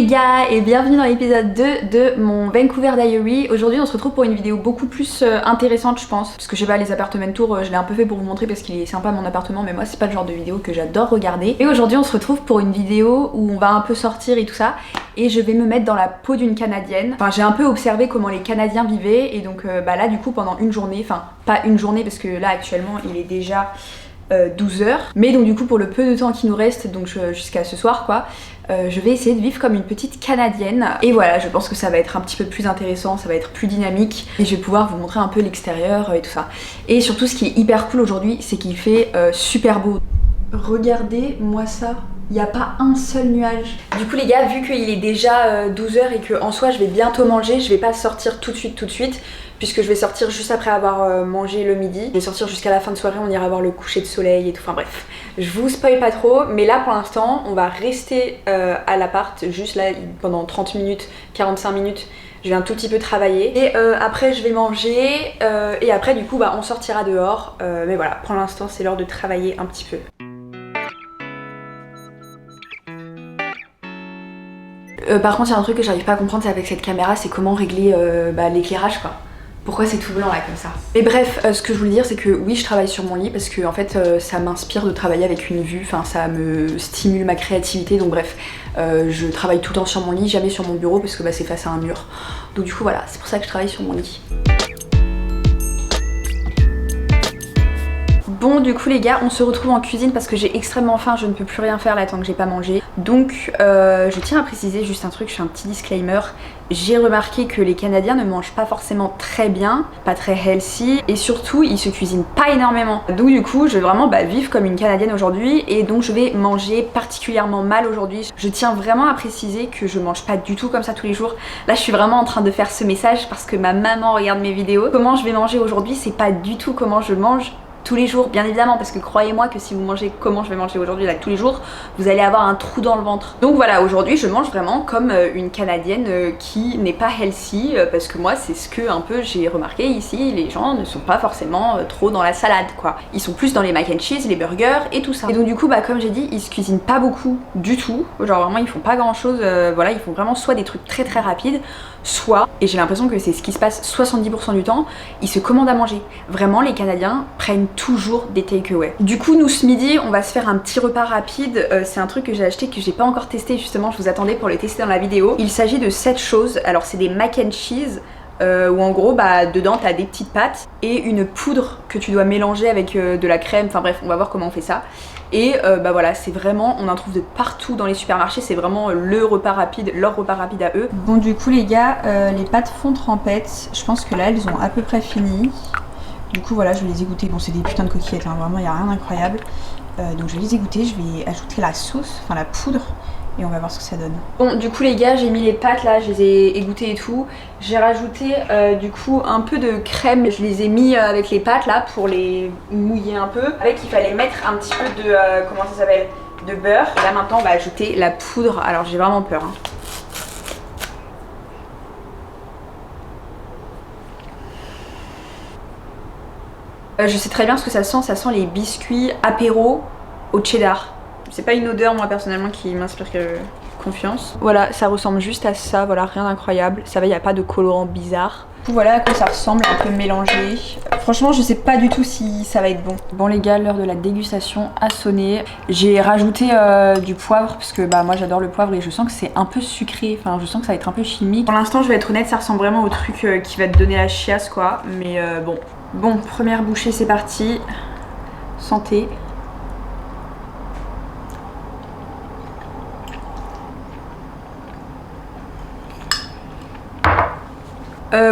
les gars et bienvenue dans l'épisode 2 de mon Vancouver Diary. Aujourd'hui on se retrouve pour une vidéo beaucoup plus intéressante je pense. Parce que je sais pas, les appartement tours je l'ai un peu fait pour vous montrer parce qu'il est sympa mon appartement, mais moi c'est pas le genre de vidéo que j'adore regarder. Et aujourd'hui on se retrouve pour une vidéo où on va un peu sortir et tout ça. Et je vais me mettre dans la peau d'une Canadienne. Enfin j'ai un peu observé comment les Canadiens vivaient. Et donc là du coup pendant une journée, enfin pas une journée parce que là actuellement il est déjà 12 heures. Mais donc du coup pour le peu de temps qui nous reste, donc jusqu'à ce soir quoi, je vais essayer de vivre comme une petite Canadienne. Et voilà, je pense que ça va être un petit peu plus intéressant, ça va être plus dynamique. Et je vais pouvoir vous montrer un peu l'extérieur et tout ça. Et surtout ce qui est hyper cool aujourd'hui, c'est qu'il fait super beau. Regardez moi ça. Il n'y a pas un seul nuage. Du coup les gars, vu qu'il est déjà 12 heures et que en soi je vais bientôt manger, je vais pas sortir tout de suite, puisque je vais sortir juste après avoir mangé le midi. Je vais sortir jusqu'à la fin de soirée, on ira voir le coucher de soleil et tout, enfin bref. Je vous spoil pas trop, mais là pour l'instant on va rester à l'appart, juste là pendant 30 minutes, 45 minutes. Je vais un tout petit peu travailler et après je vais manger et après du coup bah, on sortira dehors. Mais voilà, pour l'instant c'est l'heure de travailler un petit peu. Par contre il y a un truc que j'arrive pas à comprendre, c'est avec cette caméra, c'est comment régler l'éclairage quoi. Pourquoi c'est tout blanc là comme ça? Mais bref, ce que je voulais dire c'est que oui je travaille sur mon lit parce que en fait ça m'inspire de travailler avec une vue, enfin ça me stimule ma créativité, donc bref je travaille tout le temps sur mon lit, jamais sur mon bureau parce que bah, c'est face à un mur. Donc du coup voilà, c'est pour ça que je travaille sur mon lit. Bon du coup les gars, on se retrouve en cuisine parce que j'ai extrêmement faim, je ne peux plus rien faire là tant que j'ai pas mangé. Donc je tiens à préciser juste un truc, je fais un petit disclaimer. J'ai remarqué que les Canadiens ne mangent pas forcément très bien, pas très healthy, et surtout ils se cuisinent pas énormément. Donc du coup je vais vraiment vivre comme une Canadienne aujourd'hui, et donc je vais manger particulièrement mal aujourd'hui. Je tiens vraiment à préciser que je mange pas du tout comme ça tous les jours. Là je suis vraiment en train de faire ce message parce que ma maman regarde mes vidéos. Comment je vais manger aujourd'hui, c'est pas du tout comment je mange tous les jours, bien évidemment, parce que croyez-moi que si vous mangez comment je vais manger aujourd'hui là tous les jours, vous allez avoir un trou dans le ventre. Donc voilà, aujourd'hui je mange vraiment comme une Canadienne qui n'est pas healthy, parce que moi c'est ce que un peu j'ai remarqué ici, les gens ne sont pas forcément trop dans la salade quoi. Ils sont plus dans les mac and cheese, les burgers et tout ça. Et donc du coup comme j'ai dit, ils se cuisinent pas beaucoup du tout, genre vraiment ils font pas grand chose, voilà, ils font vraiment soit des trucs très rapides, soit, et j'ai l'impression que c'est ce qui se passe 70% du temps, ils se commandent à manger. Vraiment les Canadiens prennent toujours des takeaway. Du coup nous ce midi on va se faire un petit repas rapide, c'est un truc que j'ai acheté que j'ai pas encore testé justement, je vous attendais pour le tester dans la vidéo. Il s'agit de 7 choses, alors c'est des mac and cheese où en gros dedans t'as des petites pâtes et une poudre que tu dois mélanger avec de la crème, enfin bref on va voir comment on fait ça. Et voilà, c'est vraiment, on en trouve de partout dans les supermarchés, c'est vraiment le repas rapide, leur repas rapide à eux. Bon du coup les gars, les pâtes font trempette, je pense que là elles ont à peu près fini. Du coup voilà, je vais les égoutter, bon c'est des putains de coquillettes, hein, vraiment il n'y a rien d'incroyable. Donc je vais les égoutter, je vais ajouter la sauce, enfin la poudre, et on va voir ce que ça donne. Bon du coup les gars, j'ai mis les pâtes là, je les ai égouttées et tout. J'ai rajouté du coup un peu de crème, je les ai mis avec les pâtes là pour les mouiller un peu. Avec il fallait mettre un petit peu de, comment ça s'appelle, de beurre. Et là maintenant on va ajouter la poudre, alors j'ai vraiment peur hein. Je sais très bien ce que ça sent les biscuits apéro au cheddar. C'est pas une odeur moi personnellement qui m'inspire confiance. Voilà, ça ressemble juste à ça, voilà, rien d'incroyable. Ça va, il n'y a pas de colorant bizarre. Du coup voilà à quoi ça ressemble, un peu mélangé. Franchement je sais pas du tout si ça va être bon. Bon les gars, l'heure de la dégustation a sonné. J'ai rajouté du poivre parce que moi j'adore le poivre et je sens que c'est un peu sucré. Enfin je sens que ça va être un peu chimique. Pour l'instant je vais être honnête, ça ressemble vraiment au truc qui va te donner la chiasse quoi. Mais bon. Bon, première bouchée c'est parti. Santé.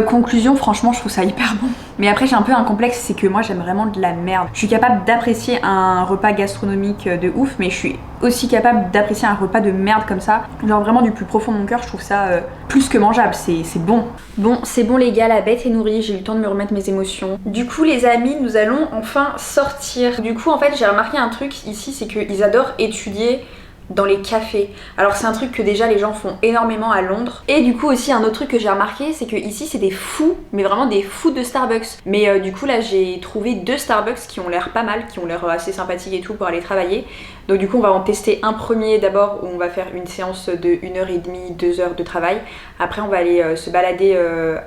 Conclusion, franchement je trouve ça hyper bon. Mais après j'ai un peu un complexe, c'est que moi j'aime vraiment de la merde. Je suis capable d'apprécier un repas gastronomique de ouf, mais je suis aussi capable d'apprécier un repas de merde comme ça. Genre vraiment du plus profond de mon cœur, je trouve ça plus que mangeable, c'est bon. Bon, c'est bon les gars, la bête est nourrie, j'ai eu le temps de me remettre mes émotions. Du coup les amis, nous allons enfin sortir. Du coup en fait j'ai remarqué un truc ici, c'est qu'ils adorent étudier dans les cafés. Alors c'est un truc que déjà les gens font énormément à Londres. Et du coup aussi un autre truc que j'ai remarqué, c'est que ici c'est des fous, mais vraiment des fous de Starbucks. Mais du coup là j'ai trouvé 2 Starbucks qui ont l'air pas mal, qui ont l'air assez sympathiques et tout pour aller travailler. Donc du coup on va en tester un premier d'abord où on va faire une séance de 1h30, 2 heures de travail. Après on va aller se balader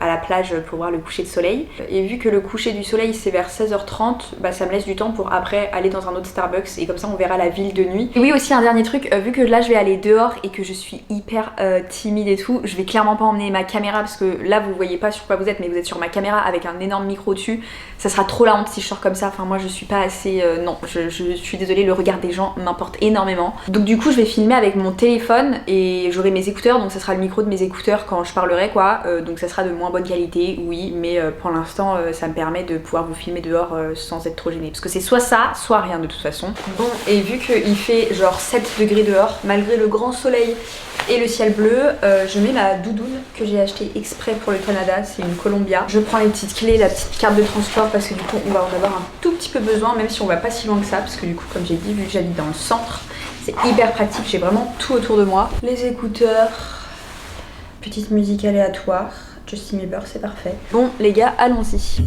à la plage pour voir le coucher de soleil. Et vu que le coucher du soleil c'est vers 16h30, bah ça me laisse du temps pour après aller dans un autre Starbucks et comme ça on verra la ville de nuit. Et oui aussi un dernier truc, vu que là je vais aller dehors et que je suis hyper timide et tout, je vais clairement pas emmener ma caméra parce que là vous voyez pas sur quoi vous êtes mais vous êtes sur ma caméra avec un énorme micro dessus. Ça sera trop la honte si je sors comme ça, enfin moi je suis pas assez... non, je suis désolée, le regard des gens m'importe énormément. Donc du coup je vais filmer avec mon téléphone et j'aurai mes écouteurs, donc ça sera le micro de mes écouteurs quand je parlerai quoi. Donc ça sera de moins bonne qualité, oui, mais pour l'instant ça me permet de pouvoir vous filmer dehors sans être trop gênée. Parce que c'est soit ça, soit rien de toute façon. Bon, et vu qu'il fait genre 7 degrés dehors, malgré le grand soleil et le ciel bleu, je mets ma doudoune que j'ai achetée exprès pour le Canada, c'est une Columbia. Je prends les petites clés, la petite carte de transport parce que du coup on va en avoir un tout petit peu besoin même si on va pas si loin que ça parce que du coup comme j'ai dit vu que j'habite dans le centre c'est hyper pratique, j'ai vraiment tout autour de moi. Les écouteurs, petite musique aléatoire, Justin Bieber c'est parfait. Bon les gars allons-y.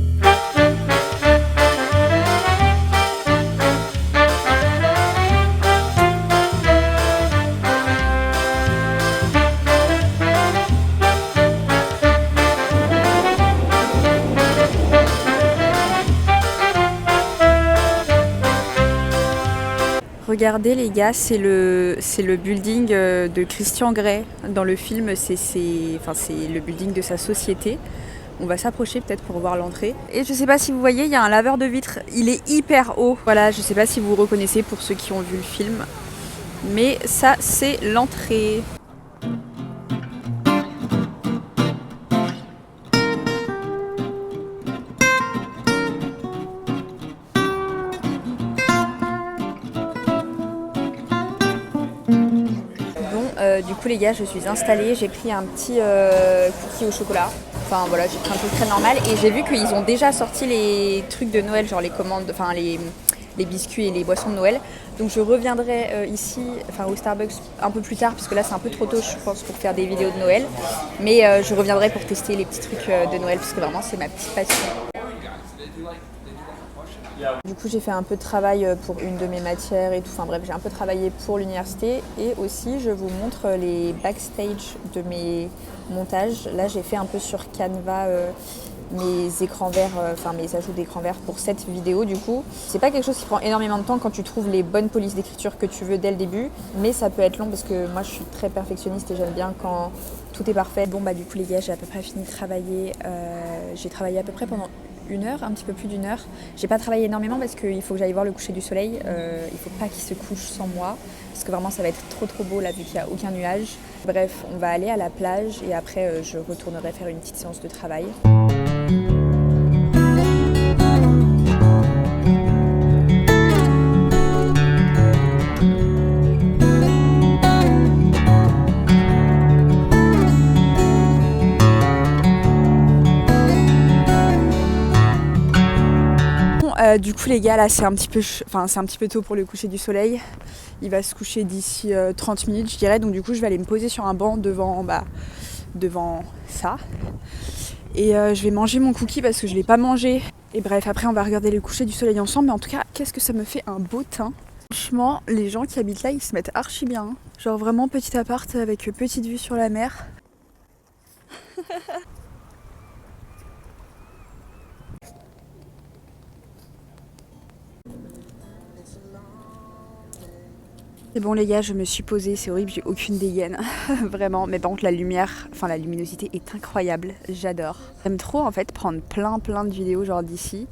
Regardez les gars, c'est le building de Christian Grey. Dans le film, c'est le building de sa société. On va s'approcher peut-être pour voir l'entrée. Et je sais pas si vous voyez, il y a un laveur de vitres. Il est hyper haut. Voilà, je sais pas si vous reconnaissez pour ceux qui ont vu le film. Mais ça, c'est l'entrée. Du coup les gars je suis installée, j'ai pris un petit cookie au chocolat. Enfin voilà, j'ai pris un truc très normal et j'ai vu qu'ils ont déjà sorti les trucs de Noël, genre les commandes, enfin les biscuits et les boissons de Noël. Donc je reviendrai ici, enfin au Starbucks un peu plus tard parce que là c'est un peu trop tôt je pense pour faire des vidéos de Noël. Mais je reviendrai pour tester les petits trucs de Noël parce que vraiment c'est ma petite passion. Du coup j'ai fait un peu de travail pour une de mes matières et tout, enfin bref j'ai un peu travaillé pour l'université et aussi je vous montre les backstage de mes montages. Là j'ai fait un peu sur Canva mes écrans verts, enfin mes ajouts d'écran vert pour cette vidéo du coup. C'est pas quelque chose qui prend énormément de temps quand tu trouves les bonnes polices d'écriture que tu veux dès le début, mais ça peut être long parce que moi je suis très perfectionniste et j'aime bien quand tout est parfait. Bon bah du coup les gars j'ai à peu près fini de travailler, j'ai travaillé à peu près pendant une heure, un petit peu plus d'une heure. J'ai pas travaillé énormément parce qu'il faut que j'aille voir le coucher du soleil. Il faut pas qu'il se couche sans moi parce que vraiment ça va être trop beau là vu qu'il n'y a aucun nuage. Bref, on va aller à la plage et après je retournerai faire une petite séance de travail. Du coup les gars là c'est un petit peu tôt pour le coucher du soleil. Il va se coucher d'ici 30 minutes je dirais. Donc du coup je vais aller me poser sur un banc devant ça. Et je vais manger mon cookie parce que je l'ai pas mangé. Et bref après on va regarder le coucher du soleil ensemble. Mais en tout cas qu'est-ce que ça me fait un beau teint. Franchement les gens qui habitent là ils se mettent archi bien. Genre vraiment petit appart avec petite vue sur la mer. Et bon les gars, je me suis posée, c'est horrible, j'ai aucune dégaine, vraiment. Mais par contre la lumière, enfin la luminosité est incroyable, j'adore. J'aime trop en fait prendre plein de vidéos genre d'ici.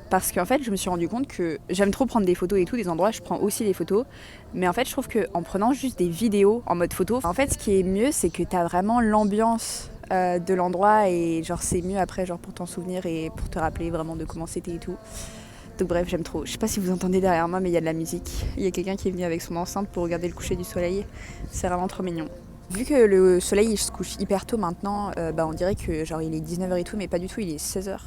Parce qu'en fait je me suis rendu compte que j'aime trop prendre des photos et tout, des endroits je prends aussi des photos. Mais en fait je trouve qu'en prenant juste des vidéos en mode photo, en fait ce qui est mieux c'est que t'as vraiment l'ambiance de l'endroit. Et genre c'est mieux après genre pour t'en souvenir et pour te rappeler vraiment de comment c'était et tout. Donc bref, j'aime trop. Je sais pas si vous entendez derrière moi, mais il y a de la musique. Il y a quelqu'un qui est venu avec son enceinte pour regarder le coucher du soleil. C'est vraiment trop mignon. Vu que le soleil il se couche hyper tôt maintenant, on dirait que genre il est 19h et tout, mais pas du tout, il est 16h.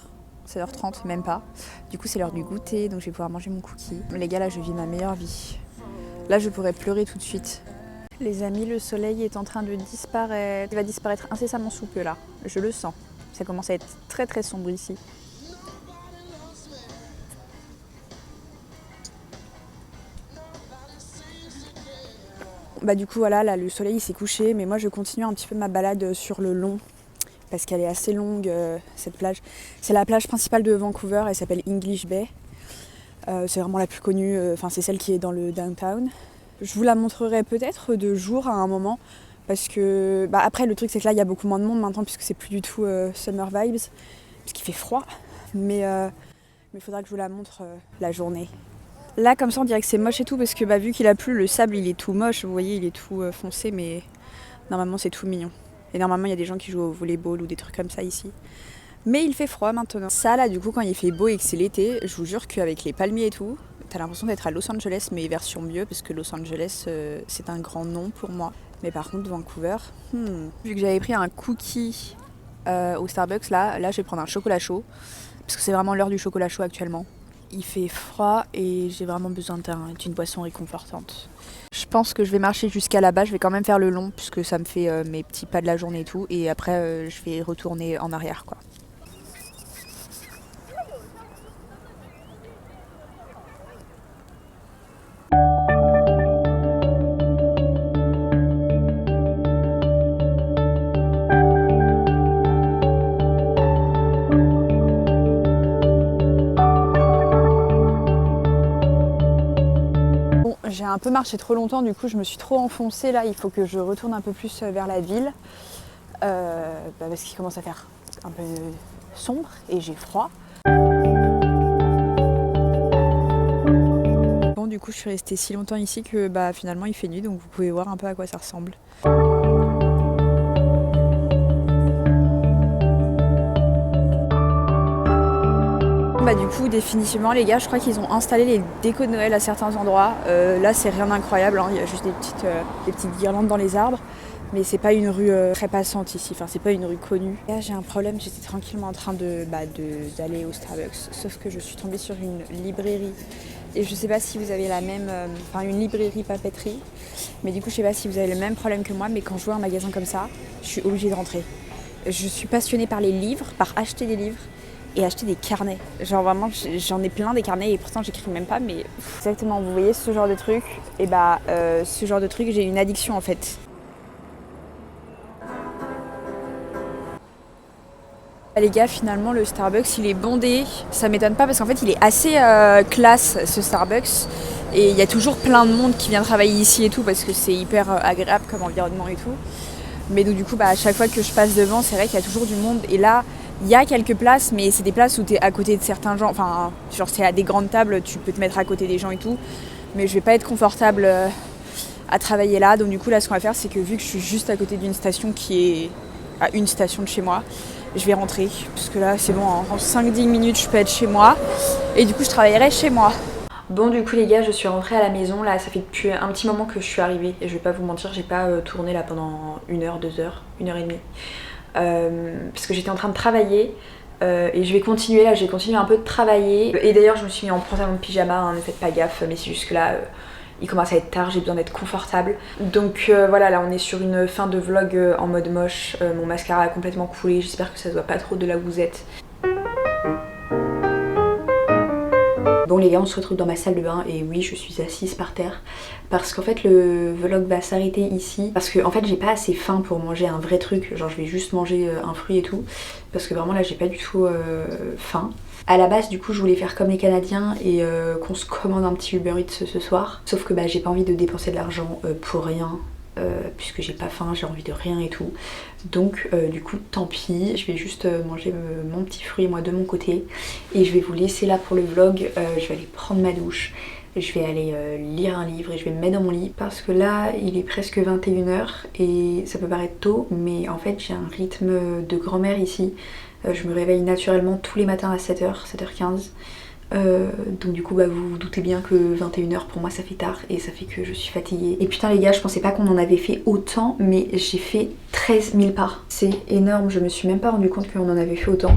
16h30, même pas. Du coup c'est l'heure du goûter, donc je vais pouvoir manger mon cookie. Les gars là je vis ma meilleure vie. Là je pourrais pleurer tout de suite. Les amis, le soleil est en train de disparaître. Il va disparaître incessamment sous peu là, je le sens. Ça commence à être très sombre ici. bah du coup voilà, là le soleil s'est couché, mais moi je continue un petit peu ma balade sur le long, parce qu'elle est assez longue cette plage. C'est la plage principale de Vancouver, elle s'appelle English Bay. C'est vraiment la plus connue, enfin c'est celle qui est dans le downtown. Je vous la montrerai peut-être de jour à un moment, parce que bah après le truc c'est que là il y a beaucoup moins de monde maintenant, puisque c'est plus du tout summer vibes, puisqu'il fait froid, mais il faudra que je vous la montre la journée. Là comme ça on dirait que c'est moche et tout, parce que bah, vu qu'il a plu, le sable il est tout moche, vous voyez il est tout foncé, mais normalement c'est tout mignon. Et normalement il y a des gens qui jouent au volleyball ou des trucs comme ça ici. Mais il fait froid maintenant. Ça là du coup quand il fait beau et que c'est l'été, je vous jure qu'avec les palmiers et tout, t'as l'impression d'être à Los Angeles, mais version mieux, parce que Los Angeles c'est un grand nom pour moi. Mais par contre Vancouver, vu que j'avais pris un cookie au Starbucks, là je vais prendre un chocolat chaud, parce que c'est vraiment l'heure du chocolat chaud actuellement. Il fait froid et j'ai vraiment besoin d'une boisson réconfortante. Je pense que je vais marcher jusqu'à là-bas, je vais quand même faire le long, puisque ça me fait mes petits pas de la journée et tout, et après je vais retourner en arrière quoi. J'ai un peu marché trop longtemps, du coup je me suis trop enfoncée là, il faut que je retourne un peu plus vers la ville, parce qu'il commence à faire un peu sombre et j'ai froid. Bon du coup je suis restée si longtemps ici que bah finalement il fait nuit, donc vous pouvez voir un peu à quoi ça ressemble. Bah du coup définitivement les gars, je crois qu'ils ont installé les décos de Noël à certains endroits. Là c'est rien d'incroyable, hein. Il y a juste des petites guirlandes dans les arbres, mais c'est pas une rue très passante ici, enfin c'est pas une rue connue. Là j'ai un problème, j'étais tranquillement en train d'aller au Starbucks, sauf que je suis tombée sur une librairie. Et je sais pas si vous avez la même, une librairie papeterie, mais du coup je sais pas si vous avez le même problème que moi, mais quand je vois un magasin comme ça, je suis obligée de rentrer. Je suis passionnée par les livres, par acheter des livres et acheter des carnets. Genre vraiment j'en ai plein des carnets et pourtant j'écris même pas, mais exactement, vous voyez ce genre de truc, et bah ce genre de truc j'ai une addiction en fait. Les gars, finalement le Starbucks il est bondé, ça m'étonne pas parce qu'en fait il est assez classe ce Starbucks, et il y a toujours plein de monde qui vient travailler ici et tout, parce que c'est hyper agréable comme environnement et tout. Mais donc du coup à chaque fois que je passe devant, c'est vrai qu'il y a toujours du monde, et là il y a quelques places, mais c'est des places où t'es à côté de certains gens, enfin genre c'est à des grandes tables, tu peux te mettre à côté des gens et tout, mais je vais pas être confortable à travailler là. Donc du coup là ce qu'on va faire, c'est que vu que je suis juste à côté d'une station qui est à une station de chez moi, je vais rentrer, parce que là c'est bon, en 5-10 minutes je peux être chez moi, et du coup je travaillerai chez moi. Bon du coup les gars, je suis rentrée à la maison, là ça fait depuis un petit moment que je suis arrivée, et je vais pas vous mentir, j'ai pas tourné là pendant 1 heure, 2 heures, 1 heure et demie, parce que j'étais en train de travailler, et je vais continuer là, j'ai continué un peu de travailler, et d'ailleurs je me suis mis en pantalon de pyjama, hein, ne faites pas gaffe, mais c'est juste que là il commence à être tard, j'ai besoin d'être confortable. Donc voilà, là on est sur une fin de vlog en mode moche, mon mascara a complètement coulé, j'espère que ça se voit pas trop de là où vous êtes. Bon les gars, on se retrouve dans ma salle de bain, et oui je suis assise par terre parce qu'en fait le vlog va s'arrêter ici, parce que en fait j'ai pas assez faim pour manger un vrai truc, genre je vais juste manger un fruit et tout, parce que vraiment là j'ai pas du tout faim. À la base du coup je voulais faire comme les Canadiens et qu'on se commande un petit Uber Eats ce soir, sauf que bah j'ai pas envie de dépenser de l'argent pour rien, puisque j'ai pas faim, j'ai envie de rien et tout. Donc du coup tant pis, je vais juste manger mon petit fruit moi de mon côté, et je vais vous laisser là pour le vlog. Je vais aller prendre ma douche, je vais aller lire un livre et je vais me mettre dans mon lit, parce que là il est presque 21 h et ça peut paraître tôt, mais en fait j'ai un rythme de grand-mère ici. Je me réveille naturellement tous les matins à 7h, 7h15. Donc du coup bah vous vous doutez bien que 21 h pour moi ça fait tard, et ça fait que je suis fatiguée. Et putain les gars, je pensais pas qu'on en avait fait autant, mais j'ai fait 13 000 pas. C'est énorme, je me suis même pas rendu compte qu'on en avait fait autant.